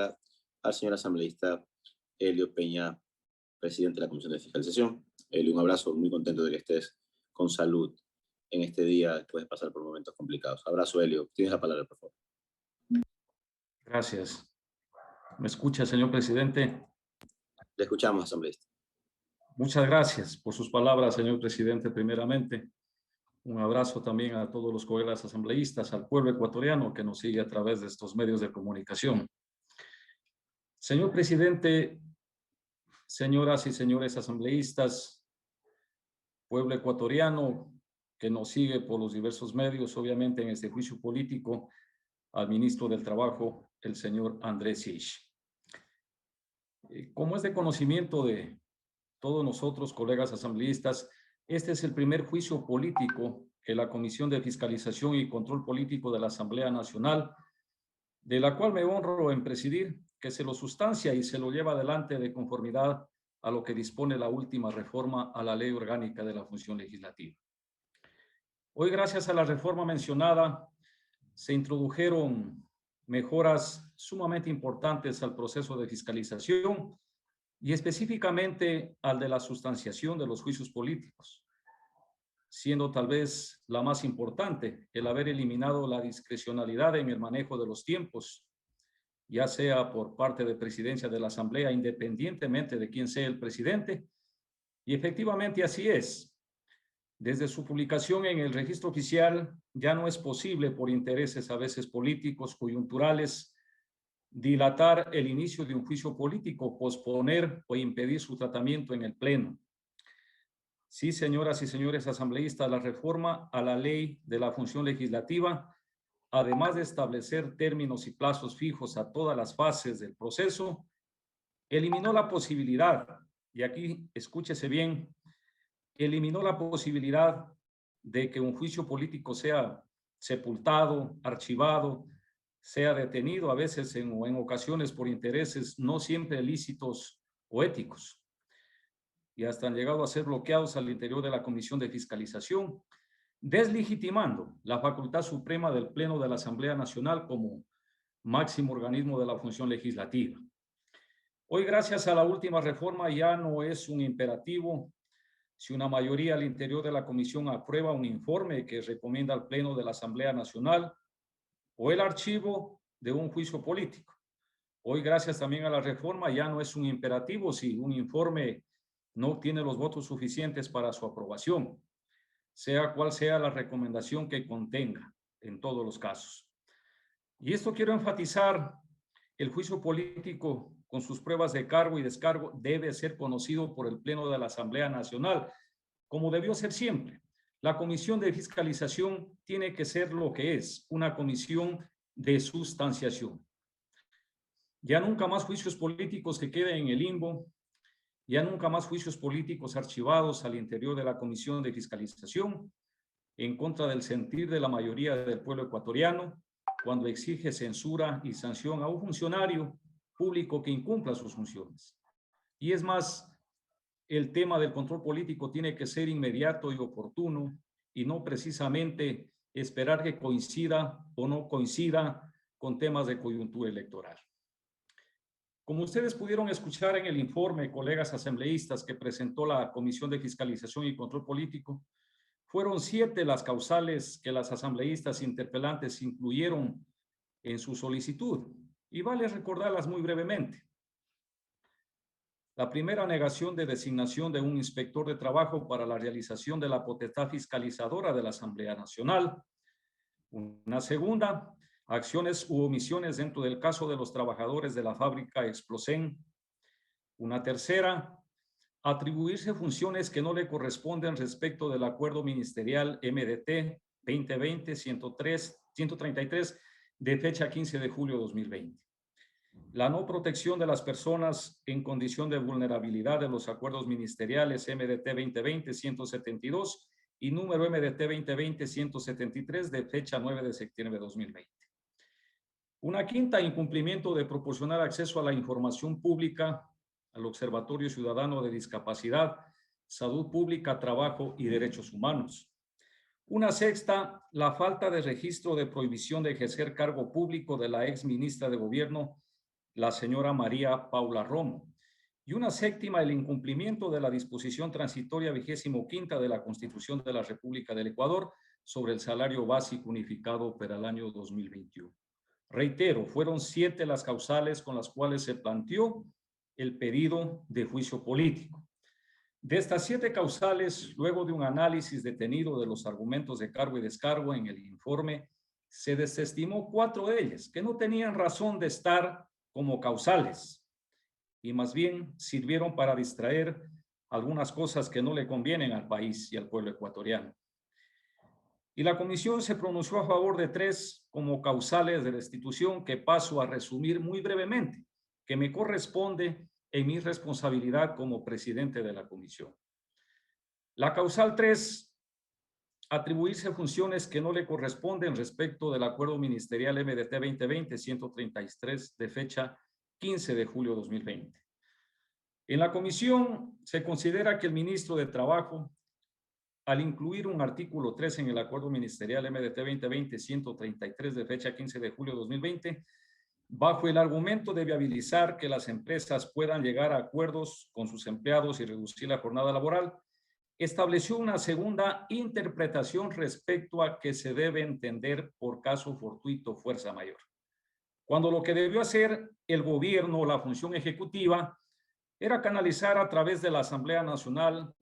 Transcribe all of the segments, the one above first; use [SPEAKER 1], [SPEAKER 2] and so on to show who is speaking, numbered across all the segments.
[SPEAKER 1] al señor asambleísta Helio Peña, presidente de la Comisión de Fiscalización. Helio, un abrazo, muy contento de que estés con salud en este día después de pasar por momentos complicados. Abrazo, Helio. Tienes la palabra, por favor.
[SPEAKER 2] Gracias. ¿Me escucha, señor presidente?
[SPEAKER 1] Le escuchamos, asambleísta.
[SPEAKER 2] Muchas gracias por sus palabras, señor presidente, primeramente. Un abrazo también a todos los colegas asambleístas, al pueblo ecuatoriano que nos sigue a través de estos medios de comunicación. Señor presidente, señoras y señores asambleístas, pueblo ecuatoriano que nos sigue por los diversos medios, obviamente en este juicio político al ministro del Trabajo, el señor Andrés Siech. Como es de conocimiento de todos nosotros, colegas asambleístas, este es el primer juicio político que la Comisión de Fiscalización y Control Político de la Asamblea Nacional, de la cual me honro en presidir, que se lo sustancia y se lo lleva adelante de conformidad a lo que dispone la última reforma a la Ley Orgánica de la Función Legislativa. Hoy, gracias a la reforma mencionada, se introdujeron mejoras sumamente importantes al proceso de fiscalización y específicamente al de la sustanciación de los juicios políticos, siendo tal vez la más importante el haber eliminado la discrecionalidad en el manejo de los tiempos, ya sea por parte de presidencia de la Asamblea, independientemente de quién sea el presidente, y efectivamente así es. Desde su publicación en el registro oficial, ya no es posible, por intereses a veces políticos, coyunturales, dilatar el inicio de un juicio político, posponer o impedir su tratamiento en el Pleno. Sí, señoras y señores asambleístas, la reforma a la Ley de la Función Legislativa, además de establecer términos y plazos fijos a todas las fases del proceso, eliminó la posibilidad, y aquí escúchese bien, eliminó la posibilidad de que un juicio político sea sepultado, archivado, sea detenido a veces en ocasiones por intereses no siempre lícitos o éticos, y hasta han llegado a ser bloqueados al interior de la Comisión de Fiscalización, deslegitimando la facultad suprema del Pleno de la Asamblea Nacional como máximo organismo de la función legislativa. Hoy, gracias a la última reforma, ya no es un imperativo si una mayoría al interior de la comisión aprueba un informe que recomienda al Pleno de la Asamblea Nacional o el archivo de un juicio político. Hoy, gracias también a la reforma, ya no es un imperativo si un informe no obtiene los votos suficientes para su aprobación, sea cual sea la recomendación que contenga en todos los casos. Y esto quiero enfatizar, el juicio político con sus pruebas de cargo y descargo debe ser conocido por el Pleno de la Asamblea Nacional, como debió ser siempre. La Comisión de Fiscalización tiene que ser lo que es, una comisión de sustanciación. Ya nunca más juicios políticos que queden en el limbo, ya nunca más juicios políticos archivados al interior de la Comisión de Fiscalización en contra del sentir de la mayoría del pueblo ecuatoriano cuando exige censura y sanción a un funcionario público que incumpla sus funciones. Y es más, el tema del control político tiene que ser inmediato y oportuno y no precisamente esperar que coincida o no coincida con temas de coyuntura electoral. Como ustedes pudieron escuchar en el informe, colegas asambleístas, que presentó la Comisión de Fiscalización y Control Político, fueron 7 las causales que las asambleístas interpelantes incluyeron en su solicitud, y vale recordarlas muy brevemente. La primera, negación de designación de un inspector de trabajo para la realización de la potestad fiscalizadora de la Asamblea Nacional. Una segunda, acciones u omisiones dentro del caso de los trabajadores de la fábrica Explosen. Una tercera, atribuirse funciones que no le corresponden respecto del acuerdo ministerial MDT 2020-133 de fecha 15 de julio de 2020. La no protección de las personas en condición de vulnerabilidad de los acuerdos ministeriales MDT 2020-172 y número MDT 2020-173 de fecha 9 de septiembre de 2020. Una quinta, incumplimiento de proporcionar acceso a la información pública al Observatorio Ciudadano de Discapacidad, Salud Pública, Trabajo y Derechos Humanos. Una sexta, la falta de registro de prohibición de ejercer cargo público de la ex ministra de Gobierno la señora María Paula Romo. Y una séptima, el incumplimiento de la disposición transitoria 25ª de la Constitución de la República del Ecuador sobre el salario básico unificado para el año 2021. Reitero, fueron 7 las causales con las cuales se planteó el pedido de juicio político. De estas 7 causales, luego de un análisis detenido de los argumentos de cargo y descargo en el informe, se desestimó 4 de ellas, que no tenían razón de estar como causales y más bien sirvieron para distraer algunas cosas que no le convienen al país y al pueblo ecuatoriano. Y la comisión se pronunció a favor de 3 como causales de restitución que paso a resumir muy brevemente, que me corresponde en mi responsabilidad como presidente de la comisión. La causal 3, atribuirse funciones que no le corresponden respecto del acuerdo ministerial MDT 2020-133 de fecha 15 de julio de 2020. En la comisión se considera que el ministro de Trabajo, al incluir un artículo 3 en el acuerdo ministerial MDT 2020-133 de fecha 15 de julio de 2020, bajo el argumento de viabilizar que las empresas puedan llegar a acuerdos con sus empleados y reducir la jornada laboral, estableció una segunda interpretación respecto a que se debe entender por caso fortuito fuerza mayor. Cuando lo que debió hacer el gobierno o la función ejecutiva era canalizar a través de la Asamblea Nacional,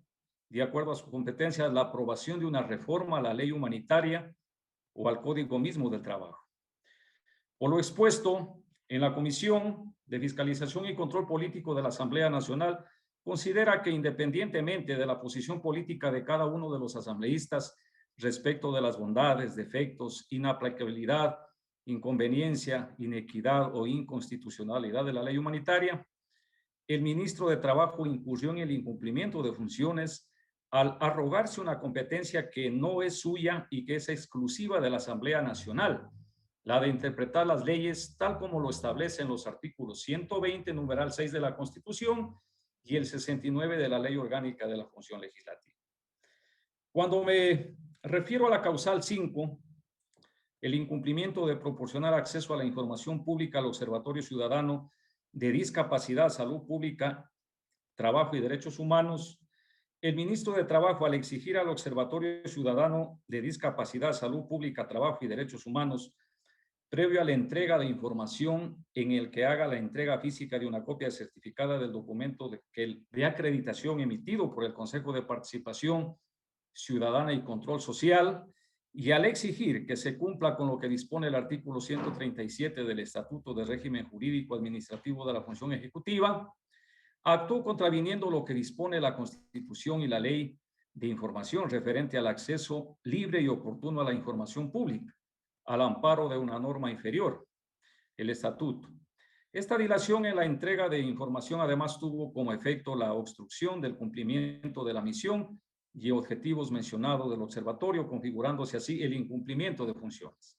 [SPEAKER 2] de acuerdo a sus competencias, la aprobación de una reforma a la ley humanitaria o al Código mismo del Trabajo. Por lo expuesto, en la Comisión de Fiscalización y Control Político de la Asamblea Nacional considera que independientemente de la posición política de cada uno de los asambleístas respecto de las bondades, defectos, inaplicabilidad, inconveniencia, inequidad o inconstitucionalidad de la ley humanitaria, el ministro de Trabajo incurrió en el incumplimiento de funciones al arrogarse una competencia que no es suya y que es exclusiva de la Asamblea Nacional, la de interpretar las leyes tal como lo establecen los artículos 120, numeral 6 de la Constitución y el 69 de la Ley Orgánica de la Función Legislativa. Cuando me refiero a la causal 5, el incumplimiento de proporcionar acceso a la información pública al Observatorio Ciudadano de Discapacidad, Salud Pública, Trabajo y Derechos Humanos, el ministro de Trabajo, al exigir al Observatorio Ciudadano de Discapacidad, Salud Pública, Trabajo y Derechos Humanos, previo a la entrega de información en el que haga la entrega física de una copia certificada del documento de acreditación emitido por el Consejo de Participación Ciudadana y Control Social, y al exigir que se cumpla con lo que dispone el artículo 137 del Estatuto de Régimen Jurídico Administrativo de la Función Ejecutiva, actuó contraviniendo lo que dispone la Constitución y la Ley de Información referente al acceso libre y oportuno a la información pública, al amparo de una norma inferior, el Estatuto. Esta dilación en la entrega de información además tuvo como efecto la obstrucción del cumplimiento de la misión y objetivos mencionados del observatorio, configurándose así el incumplimiento de funciones.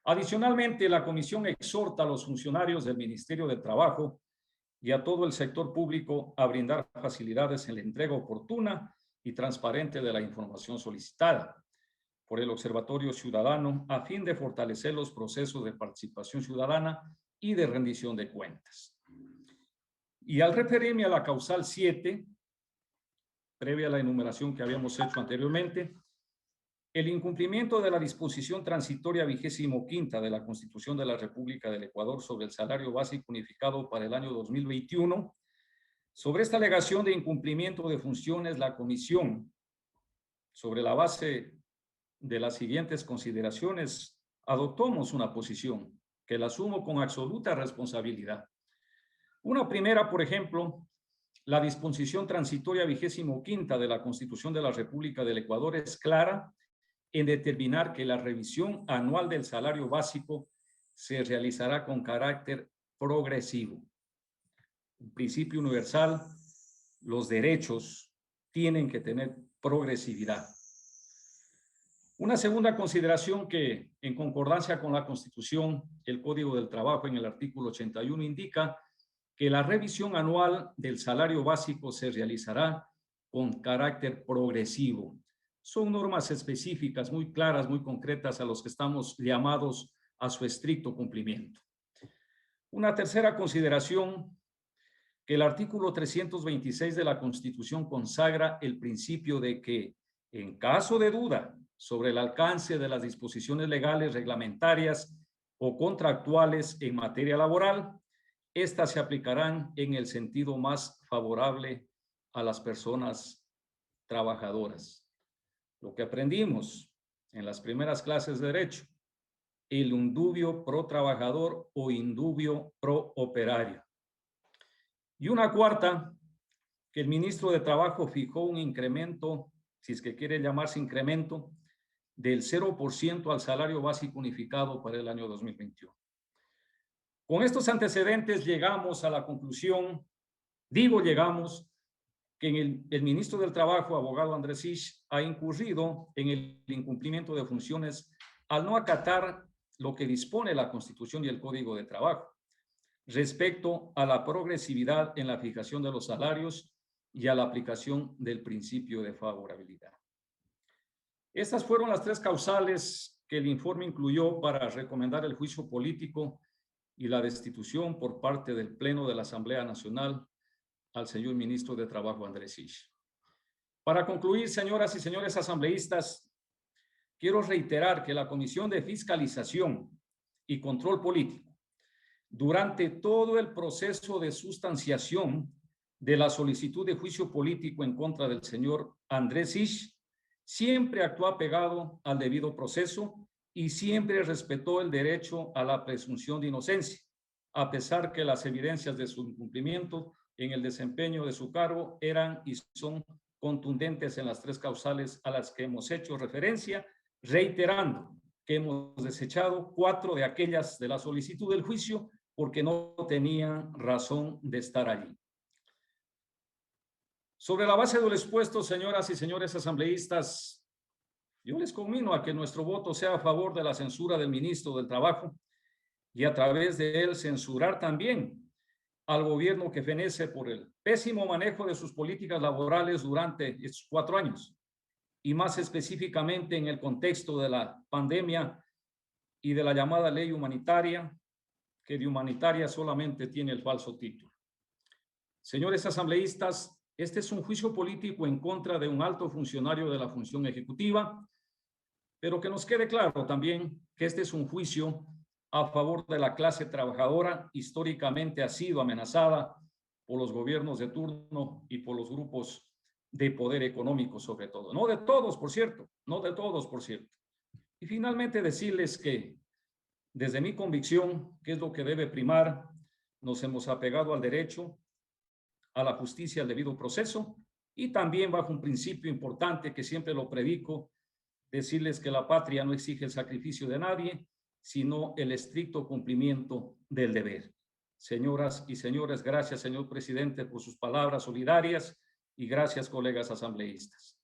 [SPEAKER 2] Adicionalmente, la comisión exhorta a los funcionarios del Ministerio de Trabajo y a todo el sector público a brindar facilidades en la entrega oportuna y transparente de la información solicitada por el Observatorio Ciudadano a fin de fortalecer los procesos de participación ciudadana y de rendición de cuentas. Y al referirme a la causal 7, previa a la enumeración que habíamos hecho anteriormente, el incumplimiento de la disposición transitoria 25ª de la Constitución de la República del Ecuador sobre el salario básico unificado para el año 2021. Sobre esta alegación de incumplimiento de funciones, la comisión, sobre la base de las siguientes consideraciones, adoptamos una posición que la asumo con absoluta responsabilidad. Una primera, por ejemplo, la disposición transitoria 25ª de la Constitución de la República del Ecuador es clara en determinar que la revisión anual del salario básico se realizará con carácter progresivo. Un principio universal, los derechos tienen que tener progresividad. Una segunda consideración que, en concordancia con la Constitución, el Código del Trabajo en el artículo 81 indica que la revisión anual del salario básico se realizará con carácter progresivo. Son normas específicas, muy claras, muy concretas, a los que estamos llamados a su estricto cumplimiento. Una tercera consideración, que el artículo 326 de la Constitución consagra el principio de que, en caso de duda sobre el alcance de las disposiciones legales, reglamentarias o contractuales en materia laboral, estas se aplicarán en el sentido más favorable a las personas trabajadoras. Lo que aprendimos en las primeras clases de Derecho, el indubio pro trabajador o indubio pro operario. Y una cuarta, que el ministro de Trabajo fijó un incremento, si es que quiere llamarse incremento, del 0% al salario básico unificado para el año 2021. Con estos antecedentes llegamos a la conclusión, llegamos, que el ministro del Trabajo, abogado Andrés Isch, ha incurrido en el incumplimiento de funciones al no acatar lo que dispone la Constitución y el Código de Trabajo respecto a la progresividad en la fijación de los salarios y a la aplicación del principio de favorabilidad. Estas fueron las tres causales que el informe incluyó para recomendar el juicio político y la destitución por parte del Pleno de la Asamblea Nacional al señor ministro de Trabajo, Andrés Isch. Para concluir, señoras y señores asambleístas, quiero reiterar que la Comisión de Fiscalización y Control Político, durante todo el proceso de sustanciación de la solicitud de juicio político en contra del señor Andrés Isch, siempre actuó apegado al debido proceso y siempre respetó el derecho a la presunción de inocencia, a pesar que las evidencias de su incumplimiento en el desempeño de su cargo eran y son contundentes en las tres causales a las que hemos hecho referencia, reiterando que hemos desechado 4 de aquellas de la solicitud del juicio porque no tenían razón de estar allí. Sobre la base de lo expuesto, señoras y señores asambleístas, yo les conmino a que nuestro voto sea a favor de la censura del ministro del Trabajo y a través de él censurar también al gobierno que fenece por el pésimo manejo de sus políticas laborales durante estos 4 años y más específicamente en el contexto de la pandemia y de la llamada ley humanitaria, que de humanitaria solamente tiene el falso título. Señores asambleístas, este es un juicio político en contra de un alto funcionario de la función ejecutiva, pero que nos quede claro también que este es un juicio a favor de la clase trabajadora, históricamente ha sido amenazada por los gobiernos de turno y por los grupos de poder económico sobre todo. No de todos, por cierto, no de todos, por cierto. Y finalmente decirles que desde mi convicción, ¿qué es lo que debe primar? Nos hemos apegado al derecho, a la justicia, al debido proceso y también bajo un principio importante que siempre lo predico, decirles que la patria no exige el sacrificio de nadie, sino el estricto cumplimiento del deber. Señoras y señores, gracias, señor presidente, por sus palabras solidarias y gracias, colegas asambleístas.